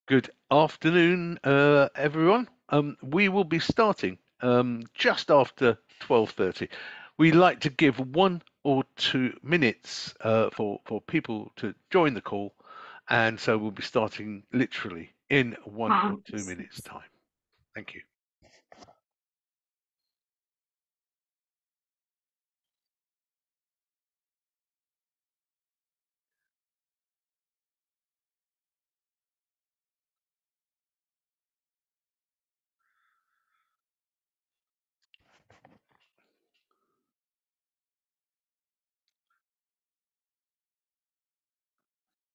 Good afternoon, everyone. We will be starting just after 12:30. We like to give 1 or 2 minutes for people to join the call, and so we'll be starting literally in 1 or 2 minutes' time. Thank you.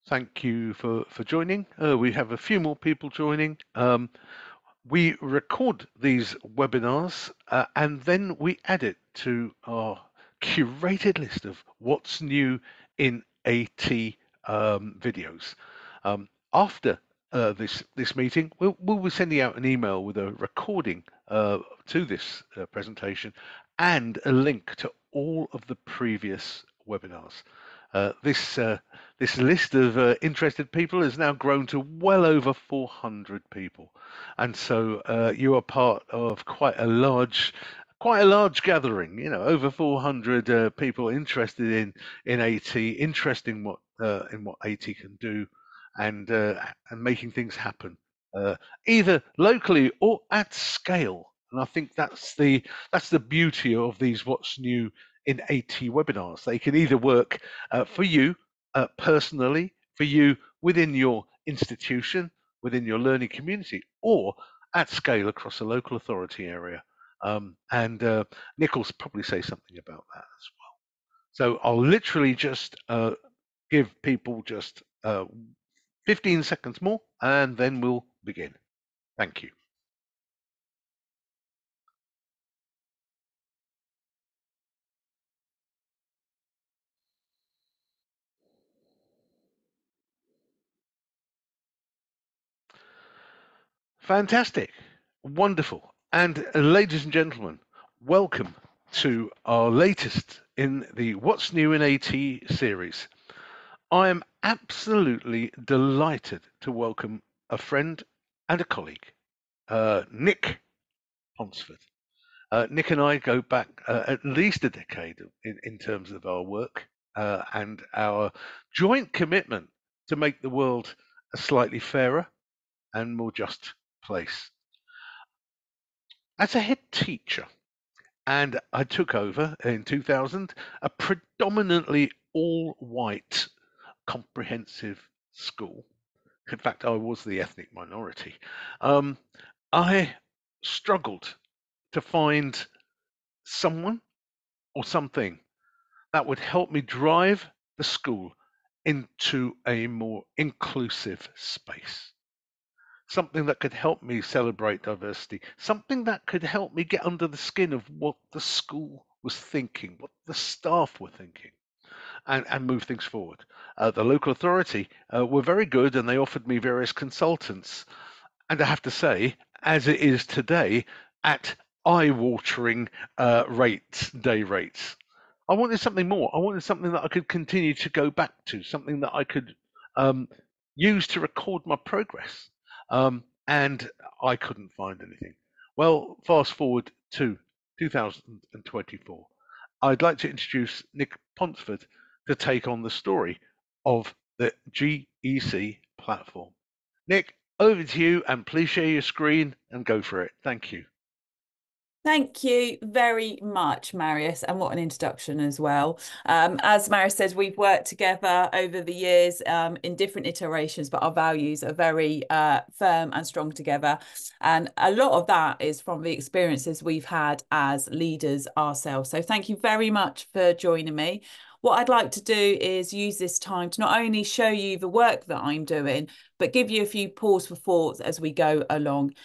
Thank you for joining. We have a few more people joining. We record these webinars and then we add it to our curated list of what's new in AT videos. After this meeting, we'll be sending out an email with a recording to this presentation and a link to all of the previous webinars. This list of interested people has now grown to well over 400 people, and so you are part of quite a large gathering. You know, over 400 people interested in AT, interested in what AT can do, and making things happen, either locally or at scale. And I think that's the beauty of these What's New in AT webinars. They can either work for you personally, for you within your institution, within your learning community, or at scale across a local authority area. And Nick will probably say something about that as well. So I'll literally just give people just 15 seconds more, and then we'll begin. Thank you. Fantastic. Wonderful. And ladies and gentlemen, welcome to our latest in the What's New in AT series. I am absolutely delighted to welcome a friend and a colleague, Nick Ponsford. Nick and I go back at least a decade in terms of our work and our joint commitment to make the world a slightly fairer and more just place. As a head teacher, and I took over in 2000 a predominantly all-white comprehensive school. In fact, I was the ethnic minority. Um, I struggled to find someone or something that would help me drive the school into a more inclusive space. Something that could help me celebrate diversity, something that could help me get under the skin of what the school was thinking, what the staff were thinking, and move things forward. The local authority were very good and they offered me various consultants. And I have to say, as it is today, at eye-watering day rates. I wanted something more. I wanted something that I could continue to go back to, something that I could um, use to record my progress. And I couldn't find anything. Well, fast forward to 2024. I'd like to introduce Nick Ponsford to take on the story of the GEC platform. Nick, over to you, and please share your screen and go for it. Thank you. Thank you very much, Marius, and what an introduction as well. As Marius says, we've worked together over the years in different iterations, but our values are very firm and strong together. And a lot of that is from the experiences we've had as leaders ourselves. So thank you very much for joining me. What I'd like to do is use this time to not only show you the work that I'm doing, but give you a few pause for thoughts as we go along.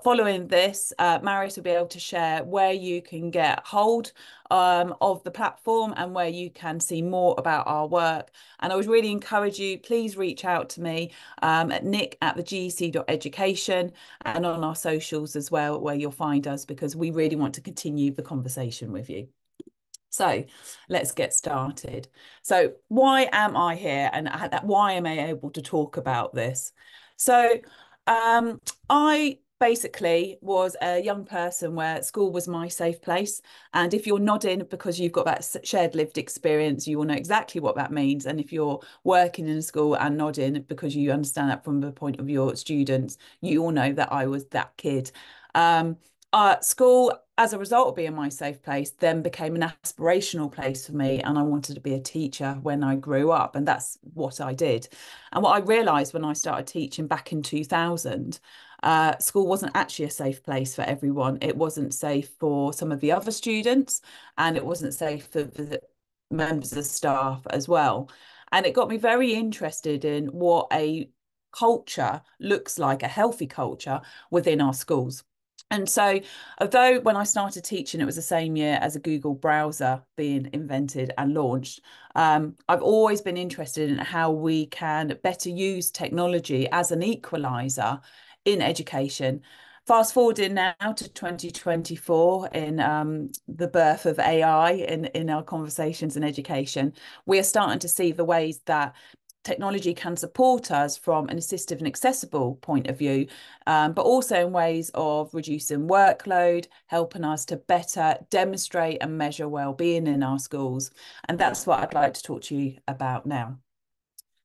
Following this, Marius will be able to share where you can get hold of the platform and where you can see more about our work. And I would really encourage you, please reach out to me at nick@thegec.education and on our socials as well, where you'll find us, because we really want to continue the conversation with you. So let's get started. So why am I here and why am I able to talk about this? So um, I basically was a young person where school was my safe place. And if you're nodding because you've got that shared lived experience, you will know exactly what that means. And if you're working in a school and nodding because you understand that from the point of your students, you all know that I was that kid. Um, School, as a result of being my safe place, then became an aspirational place for me. And I wanted to be a teacher when I grew up. And that's what I did. And what I realised when I started teaching back in 2000, school wasn't actually a safe place for everyone. It wasn't safe for some of the other students, and it wasn't safe for the members of staff as well. And it got me very interested in what a culture looks like, a healthy culture within our schools. And so, although when I started teaching, it was the same year as a Google browser being invented and launched, I've always been interested in how we can better use technology as an equalizer in education. Fast forwarding now to 2024, in the birth of AI in our conversations in education, we are starting to see the ways that technology can support us from an assistive and accessible point of view, but also in ways of reducing workload, helping us to better demonstrate and measure well-being in our schools. And that's what I'd like to talk to you about now.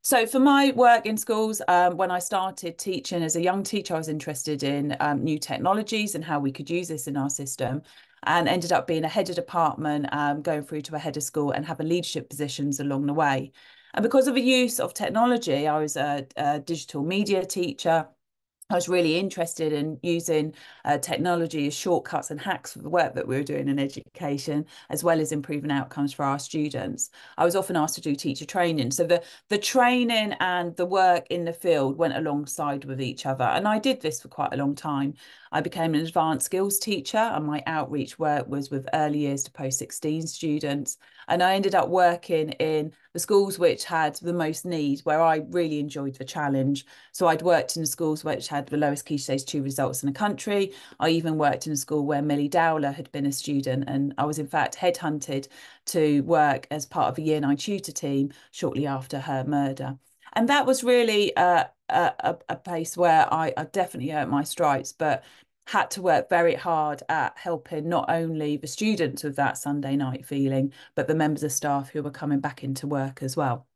So for my work in schools, when I started teaching as a young teacher, I was interested in new technologies and how we could use this in our system, and ended up being a head of department, going through to a head of school and having leadership positions along the way. And because of the use of technology, I was a digital media teacher. I was really interested in using technology as shortcuts and hacks for the work that we were doing in education, as well as improving outcomes for our students. I was often asked to do teacher training. So the training and the work in the field went alongside with each other. And I did this for quite a long time. I became an advanced skills teacher, and my outreach work was with early years to post 16 students. And I ended up working in the schools which had the most need, where I really enjoyed the challenge. So I'd worked in the schools which had the lowest Key Stage 2 results in the country. I even worked in a school where Millie Dowler had been a student, and I was in fact headhunted to work as part of a Year 9 tutor team shortly after her murder. And that was really a place where I definitely earned my stripes, but had to work very hard at helping not only the students with that Sunday night feeling, but the members of staff who were coming back into work as well.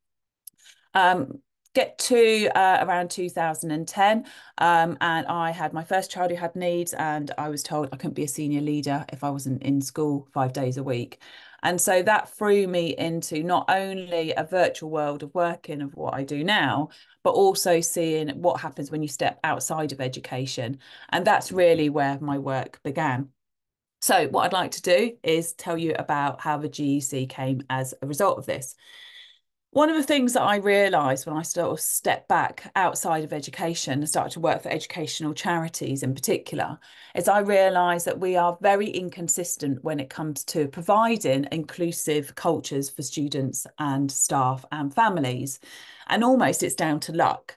Um, get to around 2010, and I had my first child who had needs, and I was told I couldn't be a senior leader if I wasn't in school 5 days a week. And so that threw me into not only a virtual world of working of what I do now, but also seeing what happens when you step outside of education. And that's really where my work began. So what I'd like to do is tell you about how the GEC came as a result of this. One of the things that I realised when I sort of stepped back outside of education and started to work for educational charities in particular, is I realised that we are very inconsistent when it comes to providing inclusive cultures for students and staff and families. And almost it's down to luck.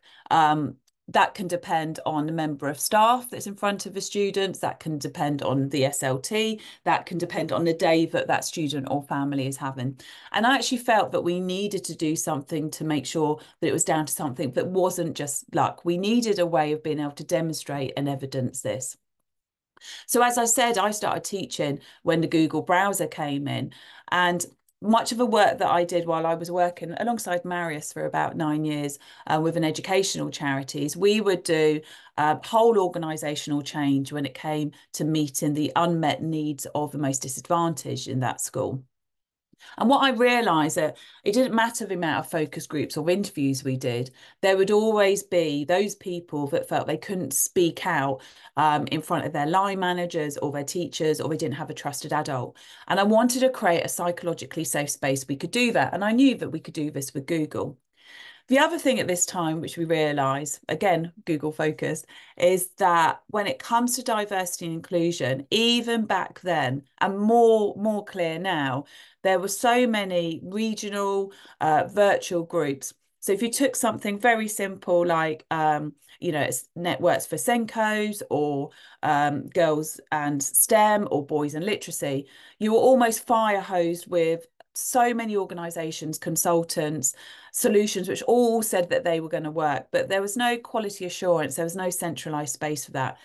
That can depend on the member of staff that's in front of the students, that can depend on the SLT, that can depend on the day that that student or family is having. And I actually felt that we needed to do something to make sure that it was down to something that wasn't just luck. We needed a way of being able to demonstrate and evidence this. So as I said, I started teaching when the Google browser came in, and much of the work that I did while I was working alongside Marius for about 9 years with an educational charities, we would do whole organisational change when it came to meeting the unmet needs of the most disadvantaged in that school. And what I realised that it didn't matter the amount of focus groups or interviews we did, there would always be those people that felt they couldn't speak out in front of their line managers or their teachers, or they didn't have a trusted adult. And I wanted to create a psychologically safe space we could do that. And I knew that we could do this with Google. The other thing at this time, which we realise, again, Google focused, is that when it comes to diversity and inclusion, even back then, and more clear now, there were so many regional virtual groups. So if you took something very simple like, it's networks for Senkos, or girls and STEM, or boys and literacy, you were almost fire hosed with so many organizations, consultants, solutions, which all said that they were going to work, but there was no quality assurance. There was no centralized space for that.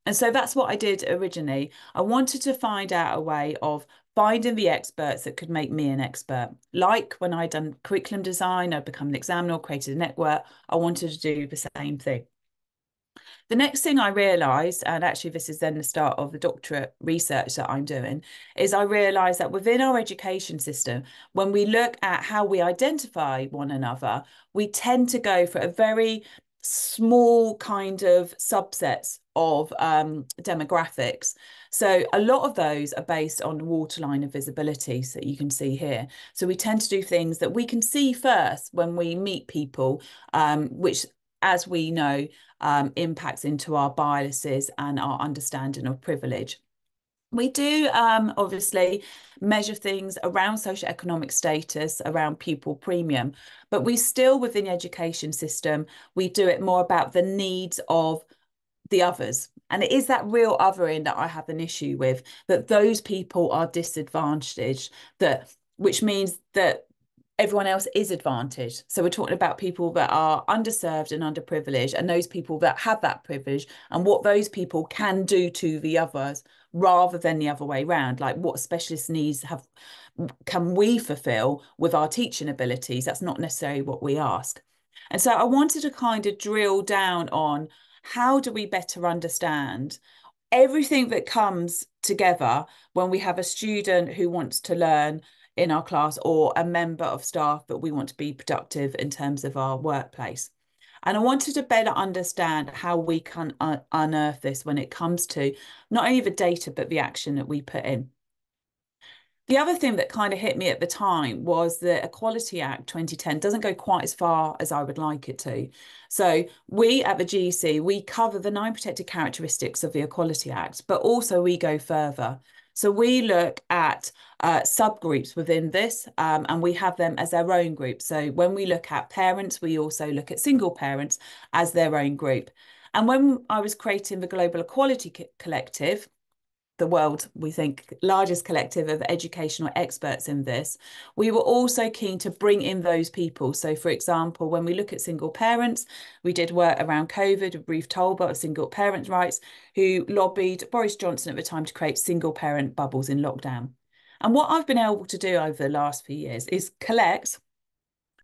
And so that's what I did originally. I wanted to find out a way of finding the experts that could make me an expert. Like when I'd done curriculum design, I'd become an examiner or created a network. I wanted to do the same thing. The next thing I realised, and actually this is then the start of the doctorate research that I'm doing, is I realised that within our education system, when we look at how we identify one another, we tend to go for a very small kind of subsets of demographics. So a lot of those are based on the waterline of visibility, so you can see here. So we tend to do things that we can see first when we meet people, which, as we know, impacts into our biases and our understanding of privilege. We do obviously measure things around socioeconomic status, around pupil premium, but we still, within the education system, we do it more about the needs of the others. And it is that real othering that I have an issue with, that those people are disadvantaged, which means that everyone else is advantaged. So we're talking about people that are underserved and underprivileged, and those people that have that privilege, and what those people can do to the others rather than the other way around. Like, what specialist needs can we fulfill with our teaching abilities? That's not necessarily what we ask. And so I wanted to kind of drill down on how do we better understand everything that comes together when we have a student who wants to learn in our class, or a member of staff that we want to be productive in terms of our workplace. And I wanted to better understand how we can unearth this when it comes to not only the data, but the action that we put in. The other thing that kind of hit me at the time was the Equality Act 2010 doesn't go quite as far as I would like it to. So we at the GEC, we cover the 9 protected characteristics of the Equality Act, but also we go further. So we look at subgroups within this, and we have them as their own group. So when we look at parents, we also look at single parents as their own group. And when I was creating the Global Equality Collective, the world, we think, largest collective of educational experts in this, we were also keen to bring in those people. So, for example, when we look at single parents, we did work around COVID with Ruth Tolbert of Single Parents' Rights, who lobbied Boris Johnson at the time to create single parent bubbles in lockdown. And what I've been able to do over the last few years is collect,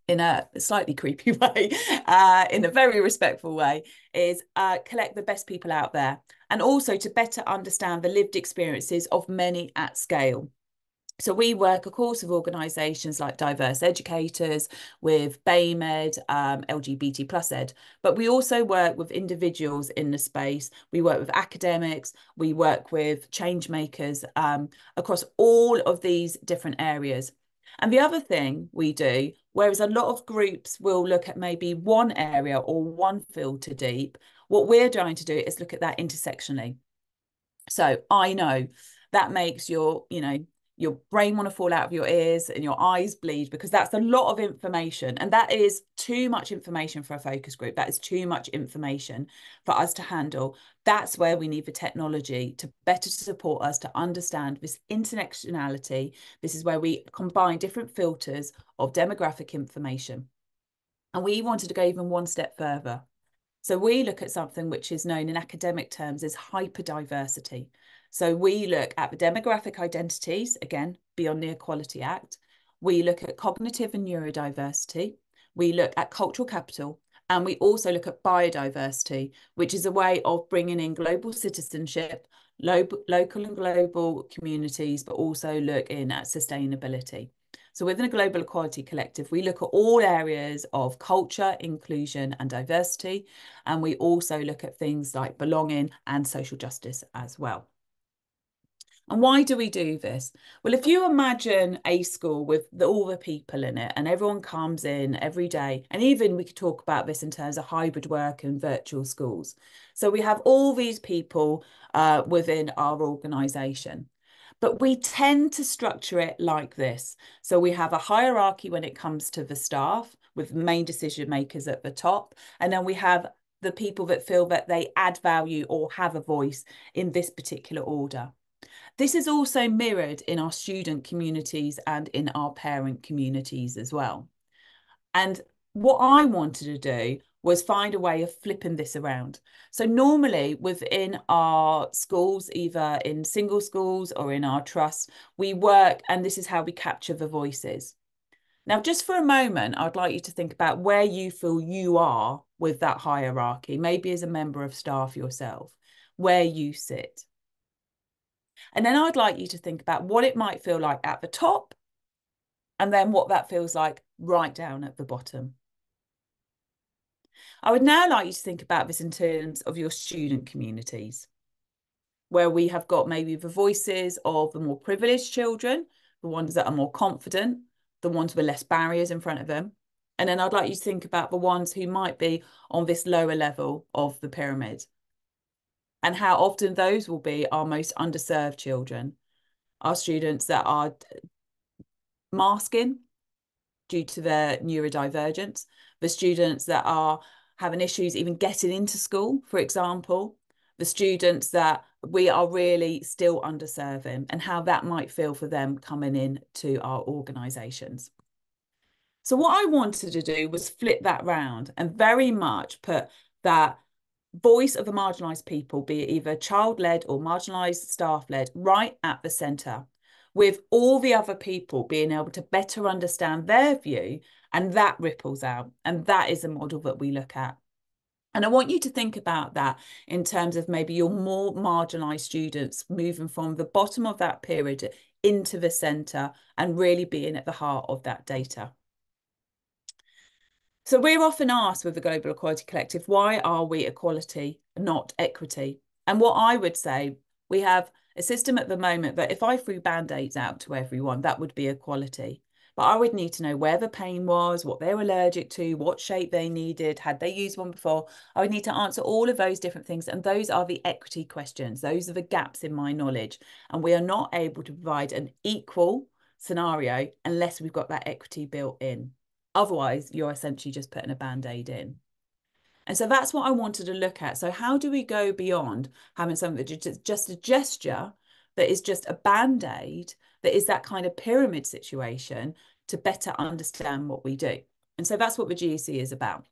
in a slightly creepy way, in a very respectful way, is collect the best people out there, and also to better understand the lived experiences of many at scale. So we work, of course, with organisations like Diverse Educators, with BAMED, LGBT plus ed, but we also work with individuals in the space. We work with academics, we work with change makers across all of these different areas. And the other thing we do, whereas a lot of groups will look at maybe one area or one filter deep, what we're trying to do is look at that intersectionally. So I know that makes your brain want to fall out of your ears and your eyes bleed, because that's a lot of information, and that is too much information for a focus group. That is too much information for us to handle. That's where we need the technology to better support us to understand this intersectionality. This is where we combine different filters of demographic information. And we wanted to go even one step further. So we look at something which is known in academic terms as hyperdiversity. So we look at the demographic identities, again, beyond the Equality Act. We look at cognitive and neurodiversity. We look at cultural capital. And we also look at biodiversity, which is a way of bringing in global citizenship, local and global communities, but also look in at sustainability. So within a Global Equality Collective, we look at all areas of culture, inclusion and diversity. And we also look at things like belonging and social justice as well. And why do we do this? Well, if you imagine a school with all the people in it, and everyone comes in every day, and even we could talk about this in terms of hybrid work and virtual schools. So we have all these people within our organisation. But we tend to structure it like this. So we have a hierarchy when it comes to the staff, with main decision makers at the top. And then we have the people that feel that they add value or have a voice in this particular order. This is also mirrored in our student communities and in our parent communities as well. And what I wanted to do was find a way of flipping this around. So normally within our schools, either in single schools or in our trusts, we work, and this is how we capture the voices. Now, just for a moment, I'd like you to think about where you feel you are with that hierarchy, maybe as a member of staff yourself, where you sit. And then I'd like you to think about what it might feel like at the top, and then what that feels like right down at the bottom. I would now like you to think about this in terms of your student communities, where we have got maybe the voices of the more privileged children, the ones that are more confident, the ones with less barriers in front of them. And then I'd like you to think about the ones who might be on this lower level of the pyramid, and how often those will be our most underserved children, our students that are masking due to their neurodivergence, the students that are having issues even getting into school, for example, the students that we are really still underserving, and how that might feel for them coming in to our organisations. So what I wanted to do was flip that round and very much put that voice of the marginalised people, be it either child-led or marginalised staff-led, right at the centre, with all the other people being able to better understand their view, and that ripples out. And that is a model that we look at. And I want you to think about that in terms of maybe your more marginalised students moving from the bottom of that pyramid into the centre and really being at the heart of that data. So we're often asked with the Global Equality Collective, why are we equality, not equity? And what I would say, we have a system at the moment that if I threw band-aids out to everyone, that would be equality. But I would need to know where the pain was, what they're allergic to, what shape they needed, had they used one before. I would need to answer all of those different things. And those are the equity questions. Those are the gaps in my knowledge. And we are not able to provide an equal scenario unless we've got that equity built in. Otherwise, you're essentially just putting a band-aid in. And so that's what I wanted to look at. So how do we go beyond having something that's just a gesture, that is just a band-aid, that is that kind of pyramid situation, to better understand what we do? And so that's what the GEC is about.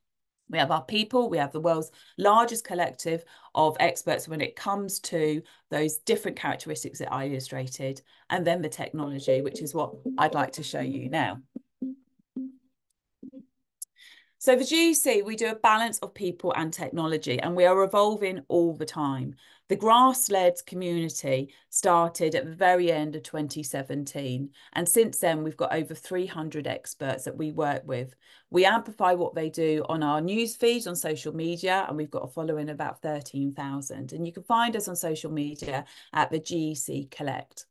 We have our people, we have the world's largest collective of experts when it comes to those different characteristics that I illustrated, and then the technology, which is what I'd like to show you now. So for GEC, we do a balance of people and technology, and we are evolving all the time. The grass-led community started at the very end of 2017. And since then, we've got over 300 experts that we work with. We amplify what they do on our news feeds on social media, and we've got a following of about 13,000. And you can find us on social media at the GEC Collect.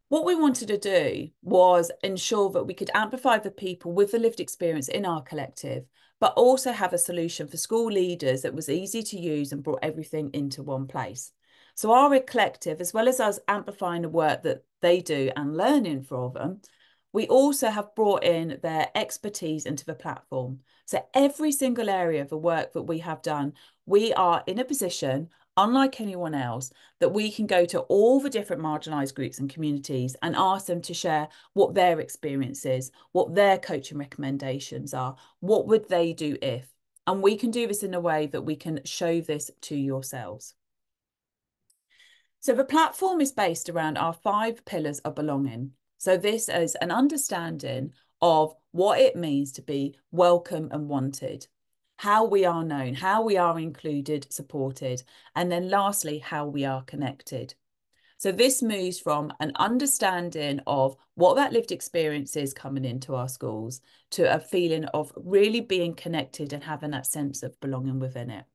What we wanted to do was ensure that we could amplify the people with the lived experience in our collective, but also have a solution for school leaders that was easy to use and brought everything into one place. So our collective, as well as us amplifying the work that they do and learning from them, we also have brought in their expertise into the platform. So every single area of the work that we have done, we are in a position, unlike anyone else, that we can go to all the different marginalised groups and communities and ask them to share what their experience is, what their coaching recommendations are, what would they do if, and we can do this in a way that we can show this to yourselves. So the platform is based around our 5 pillars of belonging. So this is an understanding of what it means to be welcome and wanted, how we are known, how we are included, supported, and then lastly, how we are connected. So this moves from an understanding of what that lived experience is coming into our schools to a feeling of really being connected and having that sense of belonging within it.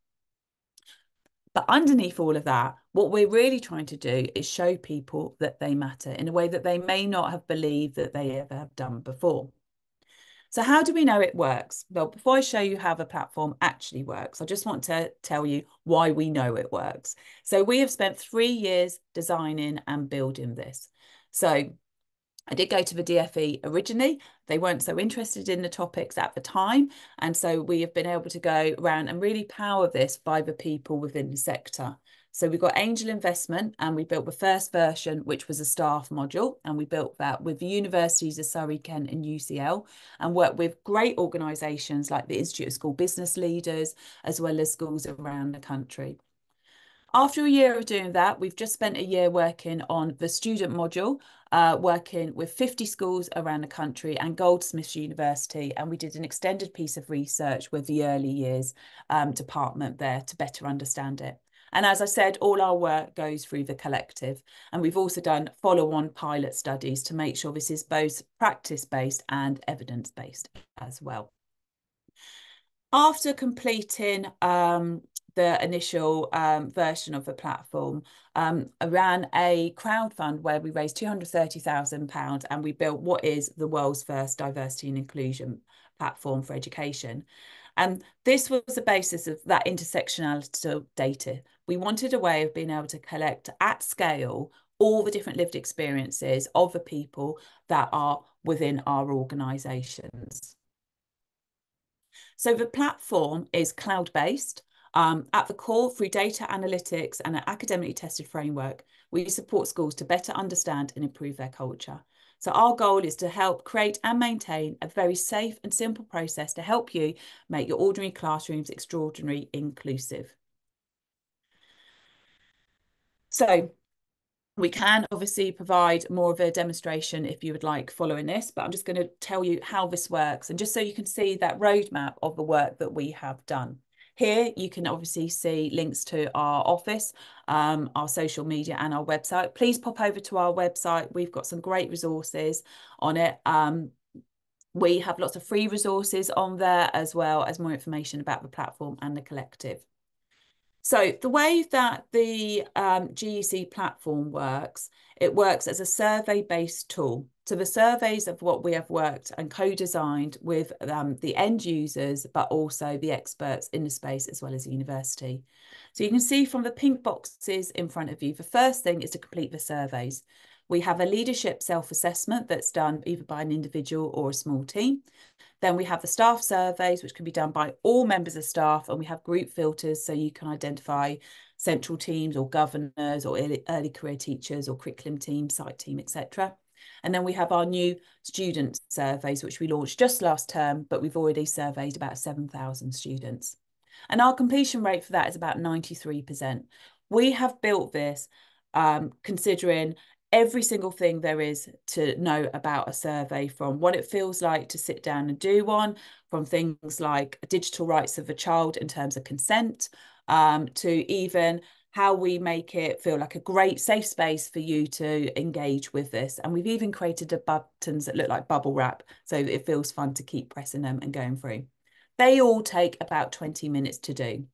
But underneath all of that, what we're really trying to do is show people that they matter in a way that they may not have believed that they ever have done before. So how do we know it works? Well, before I show you how the platform actually works, I just want to tell you why we know it works. So we have spent 3 years designing and building this. So I did go to the DFE originally. They weren't so interested in the topics at the time. And so we have been able to go around and really power this by the people within the sector. So we got angel investment and we built the first version, which was a staff module. And we built that with the universities of Surrey, Kent and UCL and worked with great organisations like the Institute of School Business Leaders, as well as schools around the country. After a year of doing that, we've just spent a year working on the student module, working with 50 schools around the country and Goldsmiths University. And we did an extended piece of research with the early years department there to better understand it. And as I said, all our work goes through the collective. And we've also done follow-on pilot studies to make sure this is both practice-based and evidence-based as well. After completing the initial version of the platform, I ran a crowdfund where we raised £230,000 and we built what is the world's first diversity and inclusion platform for education. And this was the basis of that intersectionality data. We wanted a way of being able to collect at scale all the different lived experiences of the people that are within our organisations. So the platform is cloud-based. At the core, through data analytics and an academically tested framework, we support schools to better understand and improve their culture. So our goal is to help create and maintain a very safe and simple process to help you make your ordinary classrooms extraordinary inclusive. So we can obviously provide more of a demonstration if you would like following this, but I'm just going to tell you how this works. And just so you can see that roadmap of the work that we have done. Here, you can obviously see links to our office, our social media and our website. Please pop over to our website. We've got some great resources on it. We have lots of free resources on there, as well as more information about the platform and the collective. So the way that the GEC platform works, it works as a survey-based tool. So the surveys of what we have worked and co-designed with the end users, but also the experts in the space, as well as the university. So you can see from the pink boxes in front of you, the first thing is to complete the surveys. We have a leadership self-assessment that's done either by an individual or a small team. Then we have the staff surveys, which can be done by all members of staff, and we have group filters so you can identify central teams or governors or early career teachers or curriculum team, site team, etc. And then we have our new student surveys, which we launched just last term, but we've already surveyed about 7,000 students. And our completion rate for that is about 93%. We have built this considering every single thing there is to know about a survey, from what it feels like to sit down and do one, from things like digital rights of a child in terms of consent, to even how we make it feel like a great safe space for you to engage with this. And we've even created buttons that look like bubble wrap, so it feels fun to keep pressing them and going through. They all take about 20 minutes to do.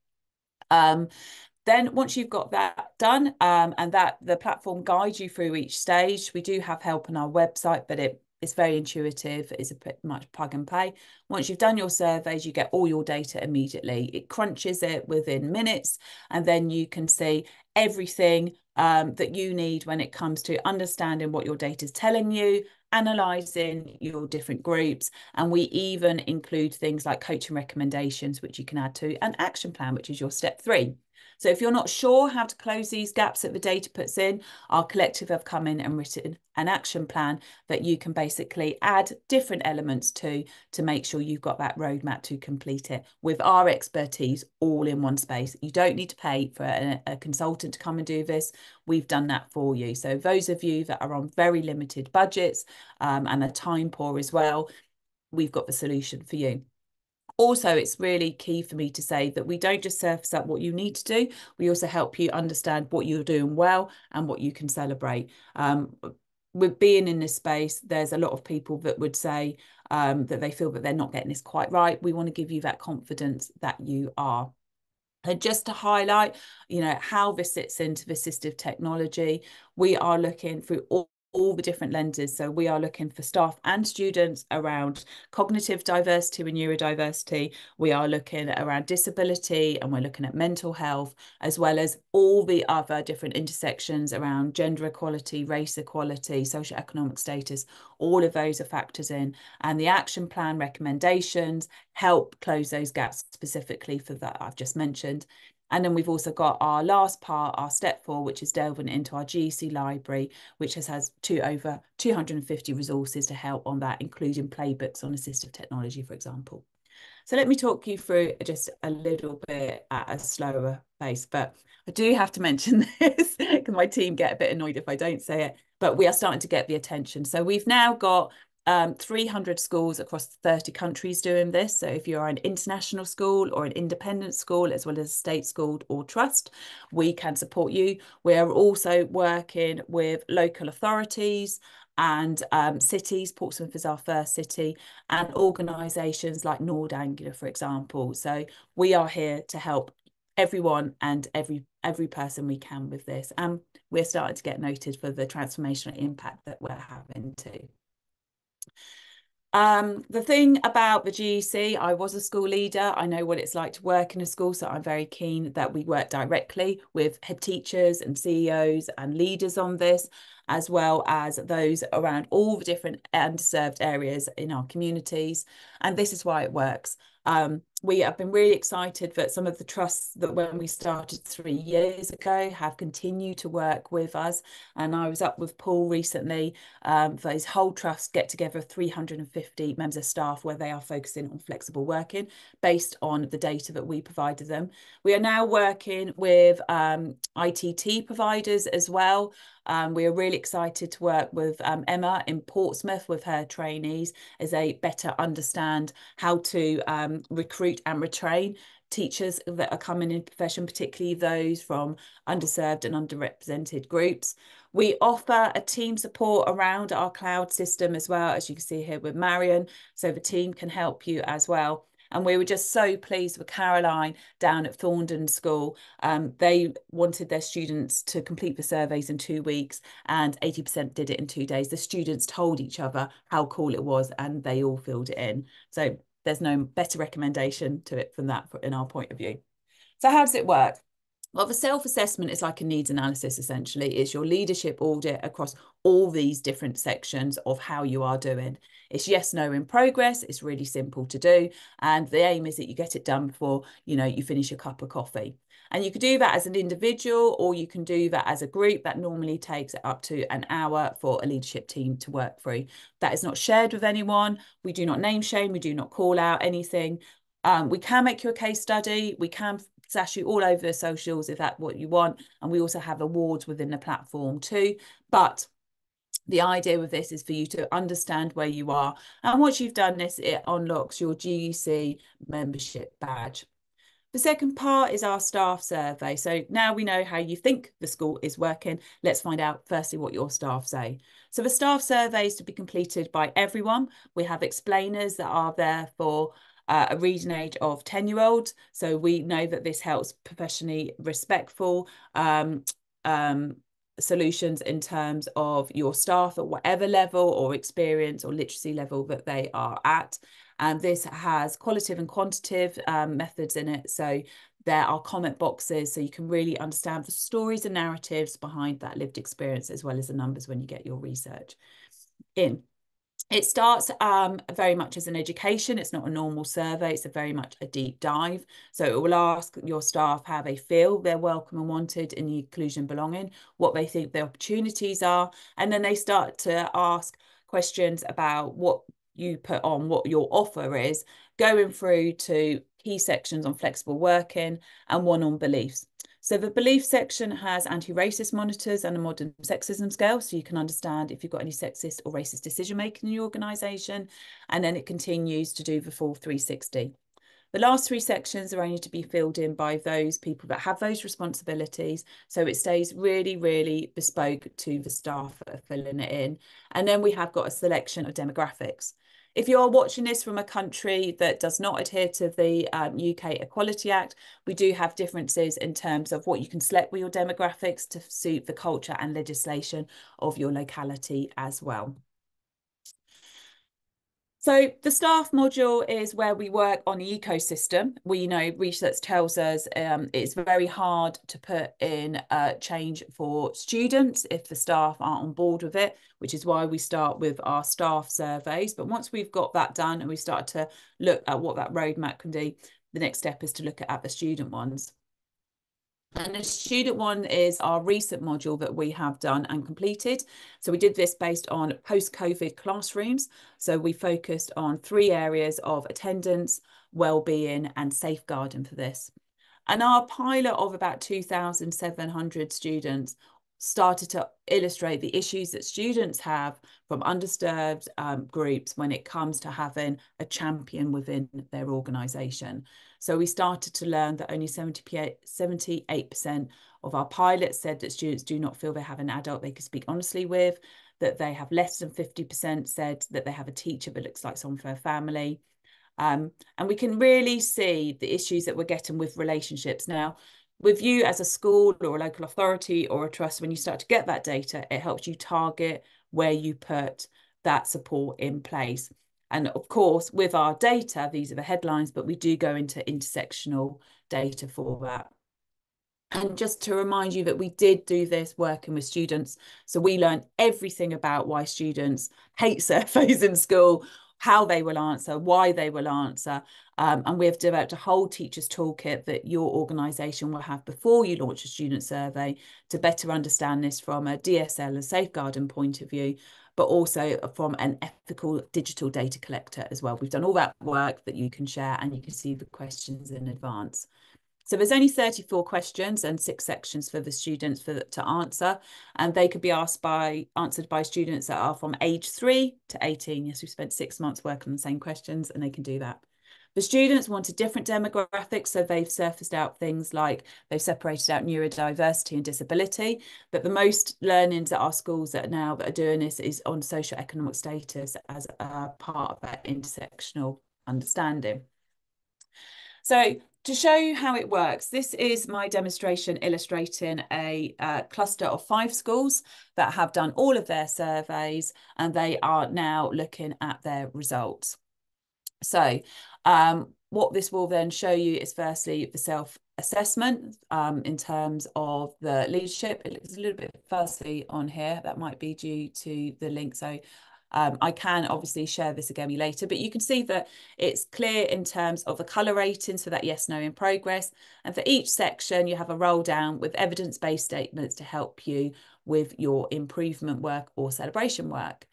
Then once you've got that done and that the platform guides you through each stage, we do have help on our website, but it's very intuitive. It's a pretty much plug and play. Once you've done your surveys, you get all your data immediately. It crunches it within minutes, and then you can see everything that you need when it comes to understanding what your data is telling you, analysing your different groups, and we even include things like coaching recommendations, which you can add to an action plan, which is your step 3. So if you're not sure how to close these gaps that the data puts in, our collective have come in and written an action plan that you can basically add different elements to make sure you've got that roadmap to complete it with our expertise all in one space. You don't need to pay for a consultant to come and do this. We've done that for you. So those of you that are on very limited budgets and are time poor as well, we've got the solution for you. Also, it's really key for me to say that we don't just surface up what you need to do. We also help you understand what you're doing well and what you can celebrate. With being in this space, there's a lot of people that would say that they feel that they're not getting this quite right. We want to give you that confidence that you are. And just to highlight, how this sits into the assistive technology, we are looking through all the different lenses. So we are looking for staff and students around cognitive diversity and neurodiversity. We are looking around disability, and we're looking at mental health, as well as all the other different intersections around gender equality, race equality, socioeconomic status. All of those are factors in, and the action plan recommendations help close those gaps specifically for that I've just mentioned. And then we've also got our last part, our step 4, which is delving into our GEC library, which has over 250 resources to help on that, including playbooks on assistive technology, for example. So let me talk you through just a little bit at a slower pace, but I do have to mention this because my team get a bit annoyed if I don't say it, but we are starting to get the attention. So we've now got 300 schools across 30 countries doing this. So if you're an international school or an independent school, as well as a state school or trust, we can support you. We are also working with local authorities and cities. Portsmouth is our first city, and organisations like Nordangular, for example. So we are here to help everyone and every person we can with this. And we're starting to get noted for the transformational impact that we're having too. The thing about the GEC, I was a school leader. I know what it's like to work in a school, so I'm very keen that we work directly with head teachers and CEOs and leaders on this, as well as those around all the different underserved areas in our communities. And this is why it works. We have been really excited that some of the trusts that when we started 3 years ago have continued to work with us. And I was up with Paul recently for his whole trust get together of 350 members of staff where they are focusing on flexible working based on the data that we provided them. We are now working with ITT providers as well. We are really excited to work with Emma in Portsmouth with her trainees as they better understand how to recruit and retrain teachers that are coming in profession, particularly those from underserved and underrepresented groups. We offer a team support around our cloud system as well, as you can see here with Marion, so the team can help you as well. And we were just so pleased with Caroline down at Thorndon School. They wanted their students to complete the surveys in 2 weeks, and 80% did it in 2 days. The students told each other how cool it was, and they all filled it in. So there's no better recommendation to it from that in our point of view. So how does it work? Well, the self-assessment is like a needs analysis, essentially. It's your leadership audit across all these different sections of how you are doing. It's yes, no in progress. It's really simple to do. And the aim is that you get it done before, you finish your cup of coffee. And you can do that as an individual, or you can do that as a group. That normally takes up to an hour for a leadership team to work through. That is not shared with anyone. We do not name shame. We do not call out anything. We can make you a case study. We can sash you all over the socials if that's what you want. And we also have awards within the platform too. But the idea with this is for you to understand where you are. And once you've done this, it unlocks your GEC membership badge. The second part is our staff survey. So now we know how you think the school is working. Let's find out firstly what your staff say. So the staff survey is to be completed by everyone. We have explainers that are there for a reading age of 10-year-olds. So we know that this helps professionally respectful solutions in terms of your staff at whatever level or experience or literacy level that they are at. And this has qualitative and quantitative methods in it. So there are comment boxes so you can really understand the stories and narratives behind that lived experience, as well as the numbers when you get your research in. It starts very much as an education. It's not a normal survey. It's very much a deep dive. So it will ask your staff how they feel they're welcome and wanted in the inclusion belonging, what they think the opportunities are. And then they start to ask questions about what you put on, what your offer is, going through to key sections on flexible working and one on beliefs. So the belief section has anti-racist monitors and a modern sexism scale, so you can understand if you've got any sexist or racist decision making in your organisation. And then it continues to do the full 360. The last 3 sections are only to be filled in by those people that have those responsibilities. So it stays really, really bespoke to the staff that are filling it in. And then we have got a selection of demographics. If you're watching this from a country that does not adhere to the UK Equality Act, we do have differences in terms of what you can select with your demographics to suit the culture and legislation of your locality as well. So the staff module is where we work on the ecosystem. We know research tells us it's very hard to put in change for students if the staff aren't on board with it, which is why we start with our staff surveys. But once we've got that done and we start to look at what that roadmap can do, the next step is to look at the student ones. And a student one is our recent module that we have done and completed. So we did this based on post-COVID classrooms. So we focused on 3 areas of attendance, well-being and safeguarding for this. And our pilot of about 2,700 students started to illustrate the issues that students have from undisturbed groups when it comes to having a within their organisation. So we started to learn that only 78% of our pilots said that students do not feel they have an adult they can speak honestly with, that they have less than 50% said that they have a teacher that looks like someone for their family. And we can really see the issues that we're getting with relationships. Now, with you as a school or a local authority or a trust, when you start to get that data, it helps you target where you put that support in place. And of course, with our data, these are the headlines, but we do go into intersectional data for that. And just to remind you that we did do this working with students. So we learned everything about why students hate surveys in school, how they will answer, why they will answer. And we have developed a whole teacher's toolkit that your organisation will have before you launch a student survey to better understand this from a DSL and safeguarding point of view, but also from an ethical digital data collector as well. We've done all that work that you can share and you can see the questions in advance. So there's only 34 questions and 6 sections for the students to answer, and they could be answered by students that are from age 3 to 18. Yes, we've spent 6 months working on the same questions, and they can do that. The students wanted different demographics, so they've surfaced out things like they've separated out neurodiversity and disability, but the most learnings at our schools that are doing this is on socioeconomic status as a part of that intersectional understanding. So to show you how it works, this is my demonstration illustrating a cluster of 5 schools that have done all of their surveys, and they are now looking at their results. So what this will then show you is firstly the self-assessment in terms of the leadership. It looks a little bit fussy on here. That might be due to the link. So I can obviously share this again later, but you can see that it's clear in terms of the colour rating, so that yes, no, in progress. And for each section, you have a roll down with evidence-based statements to help you with your improvement work or celebration work.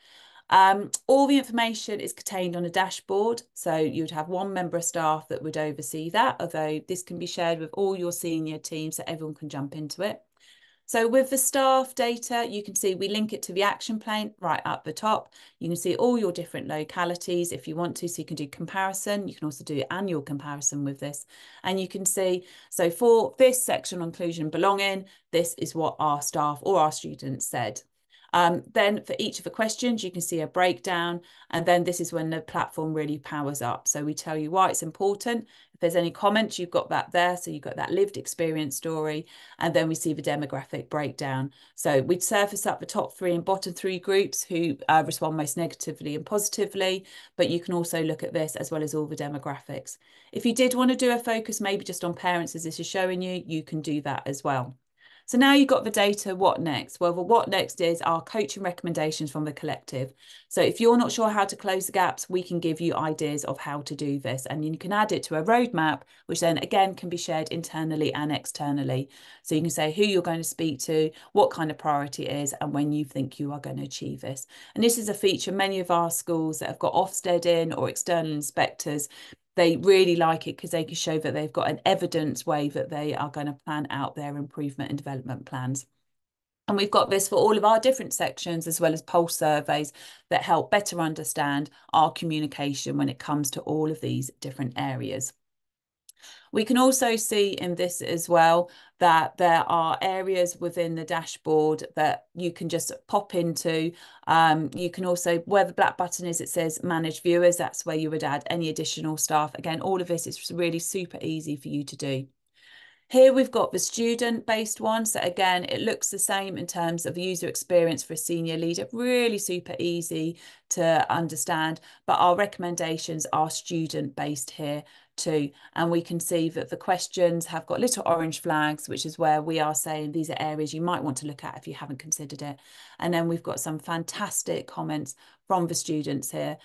All the information is contained on a dashboard, so you'd have one member of staff that would oversee that, although this can be shared with all your senior teams so everyone can jump into it. So with the staff data, you can see we link it to the action plan right up the top. You can see all your different localities if you want to, so you can do comparison. You can also do annual comparison with this. And you can see, so for this section on inclusion and belonging, this is what our staff or our students said. Then for each of the questions, you can see a breakdown, and then this is when the platform really powers up. So we tell you why it's important. If there's any comments, you've got that there. So you've got that lived experience story, and then we see the demographic breakdown. So we'd surface up the top 3 and bottom 3 groups who respond most negatively and positively, but you can also look at this as well as all the demographics. If you did want to do a focus maybe just on parents, as this is showing you, you can do that as well. So now you've got the data, what next? Well, the what next is our coaching recommendations from the collective. So if you're not sure how to close the gaps, we can give you ideas of how to do this. And you can add it to a roadmap, which then again can be shared internally and externally. So you can say who you're going to speak to, what kind of priority it is, and when you think you are going to achieve this. And this is a feature many of our schools that have got Ofsted in or external inspectors, they really like it because they can show that they've got an evidence way that they are going to plan out their improvement and development plans. And we've got this for all of our different sections, as well as pulse surveys that help better understand our communication when it comes to all of these different areas. We can also see in this as well that there are areas within the dashboard that you can just pop into. You can also, where the black button is, it says manage viewers. That's where you would add any additional staff. Again, all of this is really super easy for you to do. Here we've got the student-based one. So again, it looks the same in terms of user experience for a senior leader, really super easy to understand, but our recommendations are student-based here too. And we can see that the questions have got little orange flags, which is where we are saying these are areas you might want to look at if you haven't considered it. And then we've got some fantastic comments from the students here.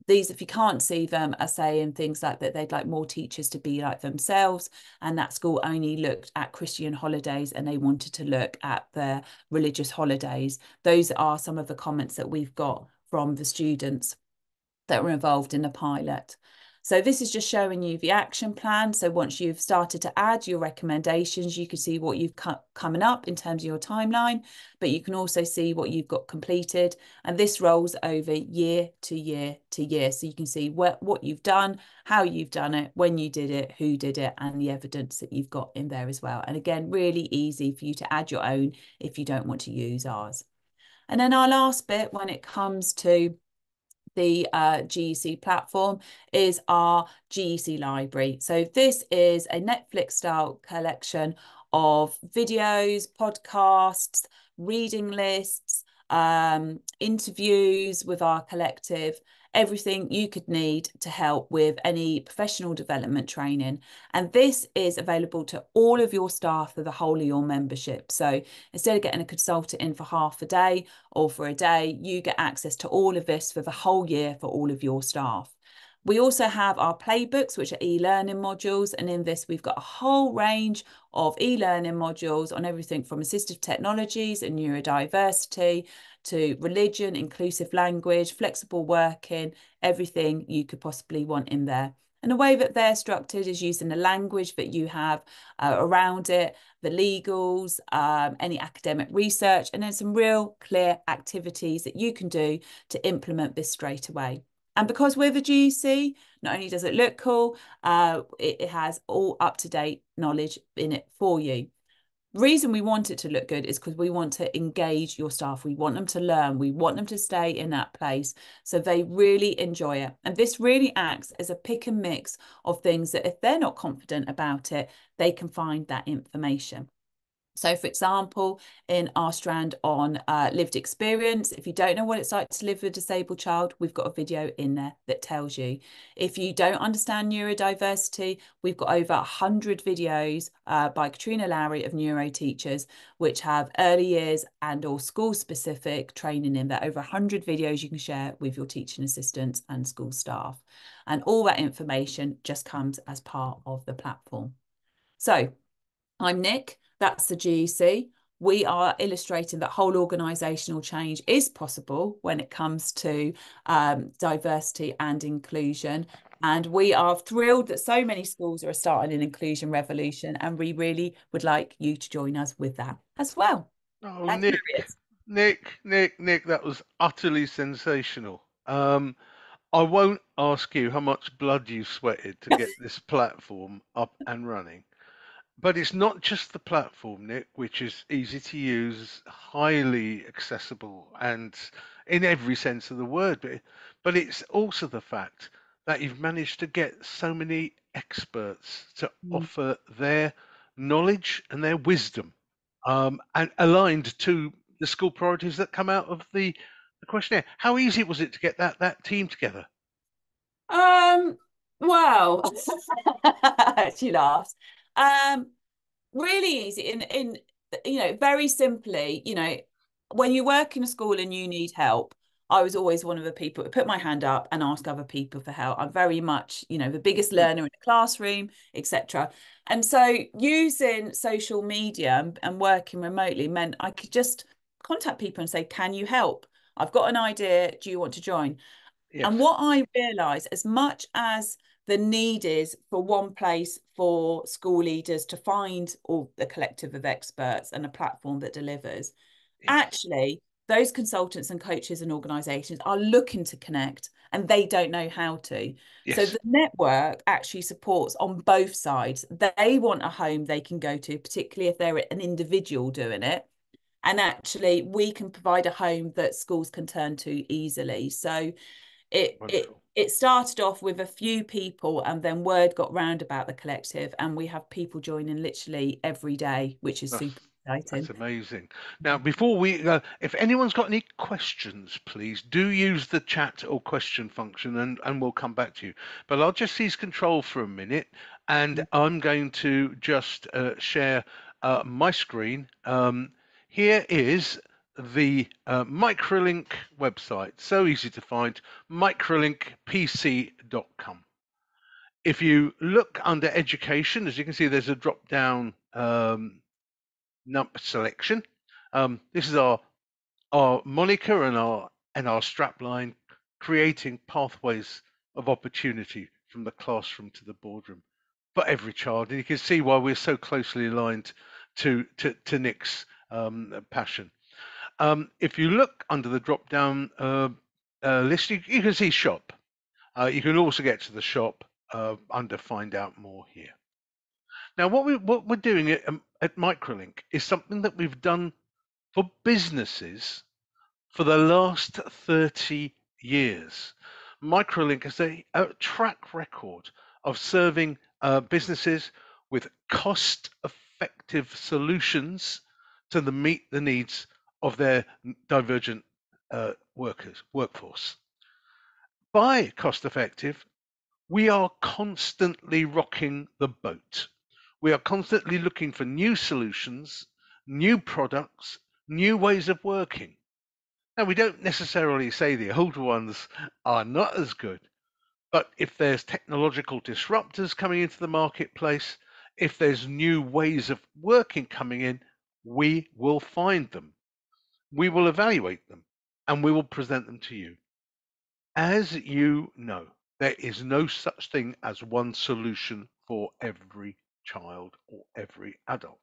These, if you can't see them, are saying things like that they'd like more teachers to be like themselves, and that school only looked at Christian holidays and they wanted to look at their religious holidays. Those are some of the comments that we've got from the students that were involved in the pilot. So this is just showing you the action plan. So once you've started to add your recommendations, you can see what you've coming up in terms of your timeline, but you can also see what you've got completed. And this rolls over year to year to year. So you can see what you've done, how you've done it, when you did it, who did it, and the evidence that you've got in there as well. And again, really easy for you to add your own if you don't want to use ours. And then our last bit when it comes to the GEC platform is our GEC library. So this is a Netflix style collection of videos, podcasts, reading lists, interviews with our collective, everything you could need to help with any professional development training. And this is available to all of your staff for the whole of your membership. So instead of getting a consultant in for half a day or for a day, you get access to all of this for the whole year for all of your staff. We also have our playbooks, which are e-learning modules. And in this, we've got a whole range of e-learning modules on everything from assistive technologies and neurodiversity to religion, inclusive language, flexible working, everything you could possibly want in there. And the way that they're structured is using the language that you have around it, the legals, any academic research, and then some real clear activities that you can do to implement this straight away. And because we're the GEC, not only does it look cool, it has all up-to-date knowledge in it for you. The reason we want it to look good is because we want to engage your staff. We want them to learn. We want them to stay in that place so they really enjoy it. And this really acts as a pick and mix of things that if they're not confident about it, they can find that information. So, for example, in our strand on lived experience, if you don't know what it's like to live with a disabled child, we've got a video in there that tells you. If you don't understand neurodiversity, we've got over 100 videos by Katrina Lowry of neuro teachers, which have early years and or school specific training in there. Over 100 videos you can share with your teaching assistants and school staff. And all that information just comes as part of the platform. So, I'm Nick, that's the GEC. We are illustrating that whole organisational change is possible when it comes to diversity and inclusion. And we are thrilled that so many schools are starting an inclusion revolution, and we really would like you to join us with that as well. Oh, Thanks, Nick, Marius. Nick, that was utterly sensational. I won't ask you how much blood you sweated to get this platform up and running. But it's not just the platform, Nick, which is easy to use, highly accessible, and in every sense of the word. But it's also the fact that you've managed to get so many experts to offer their knowledge and their wisdom, and aligned to the school priorities that come out of the questionnaire. How easy was it to get that team together? Um, well, she laughs. Um, really easy in very simply, when you work in a school and you need help, I was always one of the people who put my hand up and ask other people for help. I'm very much, the biggest Mm, learner in the classroom, etc. And so using social media and working remotely meant I could just contact people and say, can you help? I've got an idea. Do you want to join? yes, And what I realise, as much as the need is for one place for school leaders to find all the collective of experts and a platform that delivers, yes, actually, those consultants and coaches and organisations are looking to connect and they don't know how to. So yes, the network actually supports on both sides. They want a home they can go to, particularly if they're an individual doing it. And actually, we can provide a home that schools can turn to easily. So it it wonderful. it started off with a few people and then word got round about the collective and we have people joining literally every day, which is That's super that's exciting. amazing. Now, before we go, if anyone's got any questions, please do use the chat or question function, and we'll come back to you. But I'll just seize control for a minute, and I'm going to just share my screen. Here is the Microlink website. So easy to find, microlinkpc.com. If you look under education, as you can see, there's a drop down selection. This is our moniker and our strapline, creating pathways of opportunity from the classroom to the boardroom for every child. And you can see why we're so closely aligned to Nick's passion. If you look under the drop down list, you can see shop. You can also get to the shop under find out more here. Now, what we're doing at Microlink is something that we've done for businesses for the last 30 years. Microlink has a track record of serving businesses with cost-effective solutions to meet the needs of their divergent workforce. By cost-effective, we are constantly rocking the boat. We are constantly looking for new solutions, new products, new ways of working. Now, we don't necessarily say the old ones are not as good, but if there's technological disruptors coming into the marketplace, if there's new ways of working coming in, we will find them. We will evaluate them and we will present them to you. As you know, there is no such thing as one solution for every child or every adult.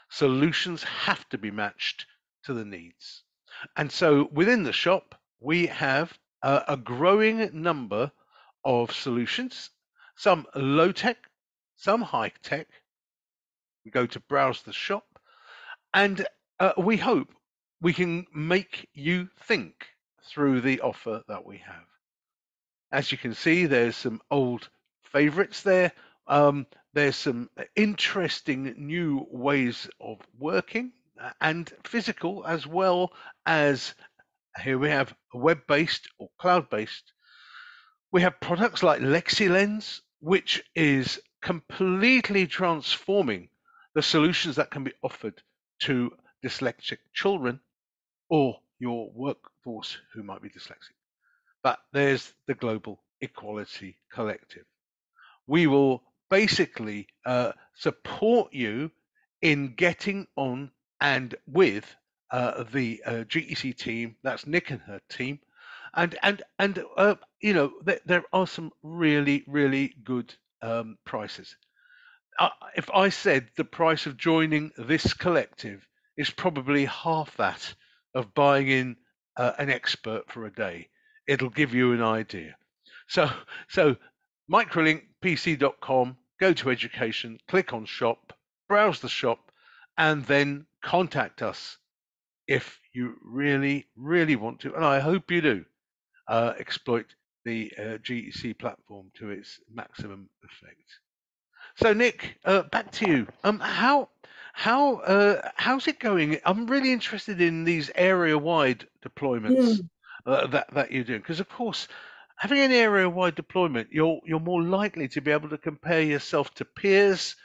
Solutions have to be matched to the needs. And so within the shop, we have a growing number of solutions, some low tech, some high tech. We go to browse the shop, and we hope we can make you think through the offer that we have. As you can see, there's some old favorites there. There's some interesting new ways of working and physical, as well as here we have web-based or cloud-based. We have products like LexiLens, which is completely transforming the solutions that can be offered to dyslexic children or your workforce who might be dyslexic. But there's the Global Equality Collective. We will basically support you in getting on and with the GEC team. That's Nick and her team, and you know there are some really good prices. If I said the price of joining this collective is probably half that of buying in an expert for a day, it'll give you an idea. So microlinkpc.com, go to education, click on shop, browse the shop, and then contact us if you really want to. And I hope you do exploit the GEC platform to its maximum effect. So Nick, back to you. How's it going? I'm really interested in these area-wide deployments that you're doing, because of course, having an area-wide deployment, you're more likely to be able to compare yourself to peers.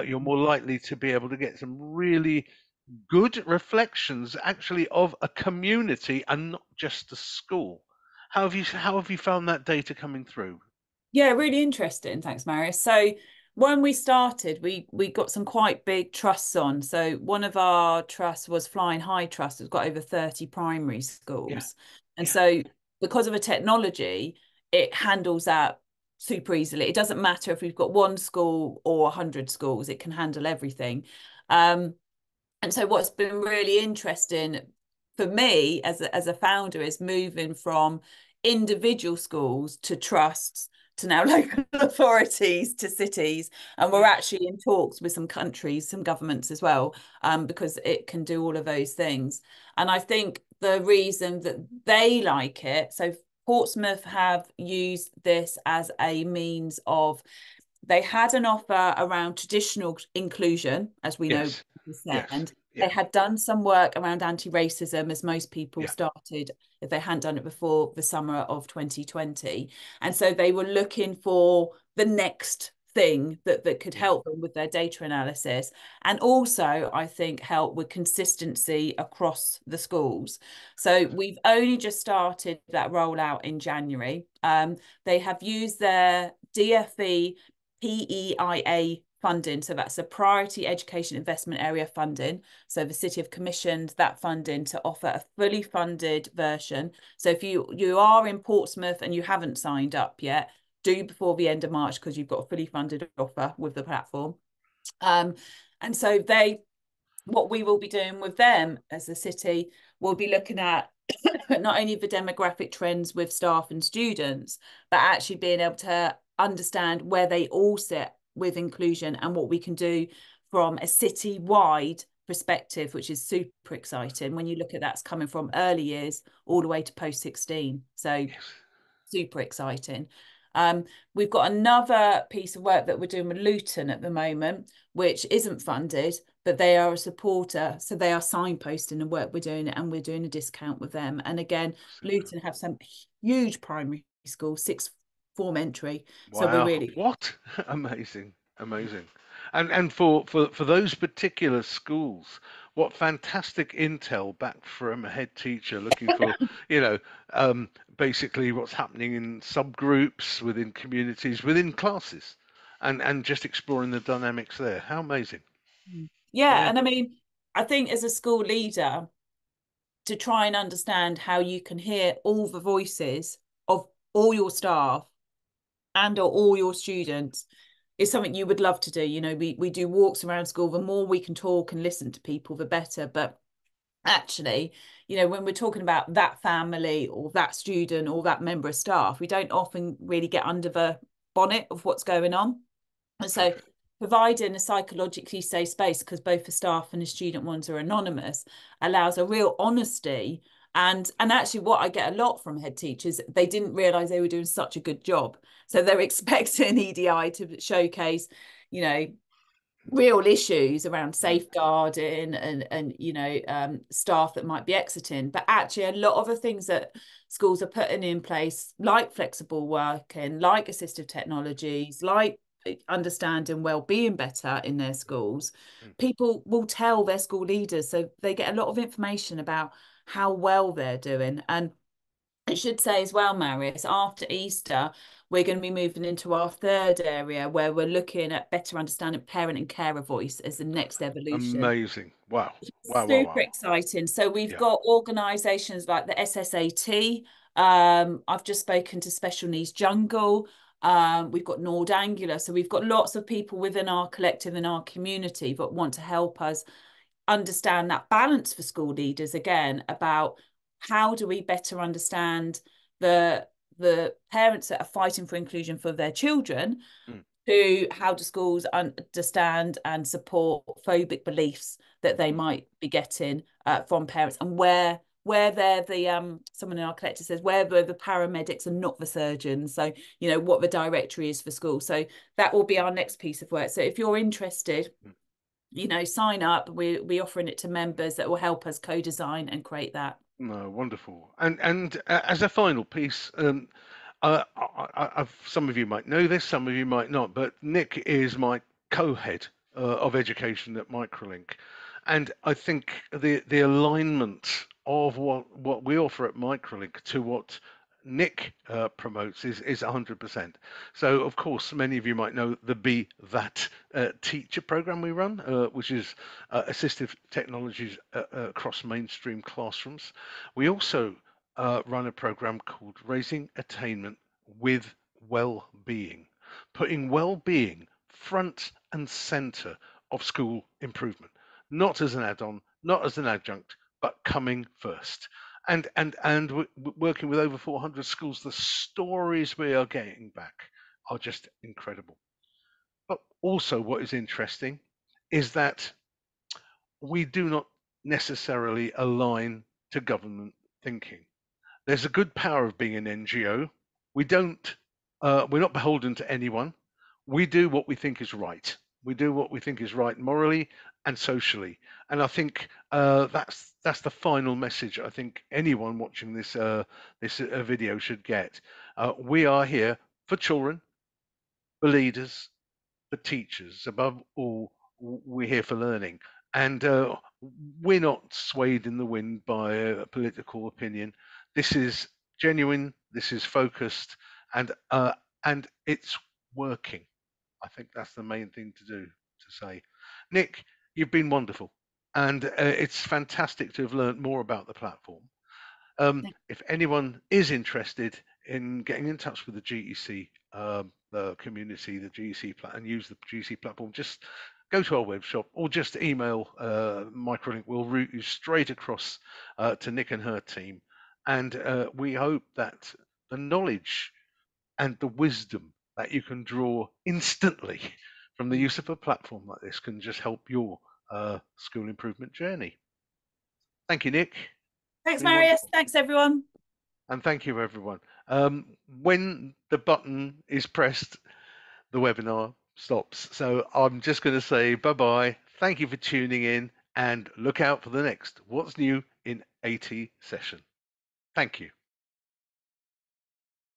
You're more likely to be able to get some really good reflections, actually, of a community and not just a school. How have you found that data coming through? Yeah, really interesting. Thanks, Marius. So when we started, we got some quite big trusts on. So one of our trusts was Flying High Trust. It's got over 30 primary Yeah, schools. And yeah, so because of a technology, it handles that super easily. It doesn't matter if we've got one school or 100 schools, it can handle everything. And so what's been really interesting for me as a founder is moving from individual schools to trusts to now local authorities to cities. And we're yeah. actually in talks with some countries, some governments as well, because it can do all of those things. And I think the reason that they like it, so Portsmouth have used this as a means of, they had an offer around traditional inclusion, as we know, Yes, yes, and they yeah, had done some work around anti-racism, as most people yeah, started, if they hadn't done it before the summer of 2020. And so they were looking for the next thing that could help them with their data analysis, and also I think help with consistency across the schools. So we've only just started that rollout in January. They have used their DFE PEIA funding, so that's a Priority Education Investment Area funding. So the city have commissioned that funding to offer a fully funded version. So if you are in Portsmouth and you haven't signed up yet, do before the end of March, because you've got a fully funded offer with the platform. And so what we will be doing with them as a city, we'll be looking at not only the demographic trends with staff and students, but actually being able to understand where they all sit with inclusion and what we can do from a city-wide perspective, which is super exciting when you look at that's coming from early years all the way to post 16. So Yes. super exciting. We've got another piece of work that we're doing with Luton at the moment, which isn't funded, but they are a supporter. So they are signposting the work we're doing, and we're doing a discount with them. And again, Luton have some huge primary school, sixth form entry. So we're Wow. really What? Amazing. Amazing. And for those particular schools, what fantastic intel back from a head teacher looking for, you know, basically what's happening in subgroups, within communities, within classes, and just exploring the dynamics there. How amazing. yeah. Yeah. And I mean, I think as a school leader, to try and understand how you can hear all the voices of all your staff and or all your students is something you would love to do. You know, we do walks around school. The more we can talk and listen to people, the better. But actually, you know, when we're talking about that family or that student or that member of staff, we don't often really get under the bonnet of what's going on. And so Perfect. providing a psychologically safe space, because both the staff and the student ones are anonymous, allows a real honesty. And actually what I get a lot from head teachers, they didn't realize they were doing such a good job. So they're expecting EDI to showcase, you know, real issues around Mm. safeguarding and you know, staff that might be exiting. But actually a lot of the things that schools are putting in place, like flexible working, like assistive technologies, like understanding well-being better in their schools, Mm. people will tell their school leaders, so they get a lot of information about how well they're doing. And I should say as well, Marius, after Easter, we're going to be moving into our third area where we're looking at better understanding parent and carer voice as the next evolution. Amazing. Wow. Wow. Wow. Super Wow. exciting. So we've Yeah. got organisations like the SSAT. I've just spoken to Special Needs Jungle. We've got Nord Angular. So we've got lots of people within our collective and our community that want to help us understand that balance for school leaders again about how do we better understand the parents that are fighting for inclusion for their children, Mm. to how do schools understand and support phobic beliefs that they Mm. might be getting from parents, and where they're the someone in our collective says where the paramedics are not the surgeons, so you know what the directory is for school. So that will be our next piece of work. So if you're interested, Mm. you know, sign up. We're offering it to members that will help us co-design and create that. No, wonderful. And as a final piece, some of you might know this, some of you might not, but Nick is my co-head of education at Microlink, and I think the alignment of what we offer at Microlink to what Nick promotes is 100%. So, of course, many of you might know the Be That teacher program we run, which is assistive technologies across mainstream classrooms. We also run a program called Raising Attainment with Well-being, putting well-being front and center of school improvement, not as an add-on, not as an adjunct, but coming first. And working with over 400 schools, the stories we are getting back are just incredible. But also, what is interesting is that we do not necessarily align to government thinking. There's a good power of being an NGO. We don't, we're not beholden to anyone. We do what we think is right. We do what we think is right morally and socially. And I think that's the final message. I think anyone watching this video should get. We are here for children, for leaders, for teachers. Above all, we're here for learning. And we're not swayed in the wind by a political opinion. This is genuine, this is focused, and it's working. I think that's the main thing to do, to say. Nick, you've been wonderful. And it's fantastic to have learned more about the platform. If anyone is interested in getting in touch with the GEC the community, the GEC and use the GEC platform, just go to our web shop or just email Microlink. We'll route you straight across to Nick and her team. And we hope that the knowledge and the wisdom that you can draw instantly from the use of a platform like this can just help your school improvement journey. Thank you, Nick. Thanks, Been Marius. wonderful. Thanks, everyone. And thank you, everyone. When the button is pressed, the webinar stops. So I'm just going to say bye-bye. Thank you for tuning in and look out for the next What's New in AT session. Thank you.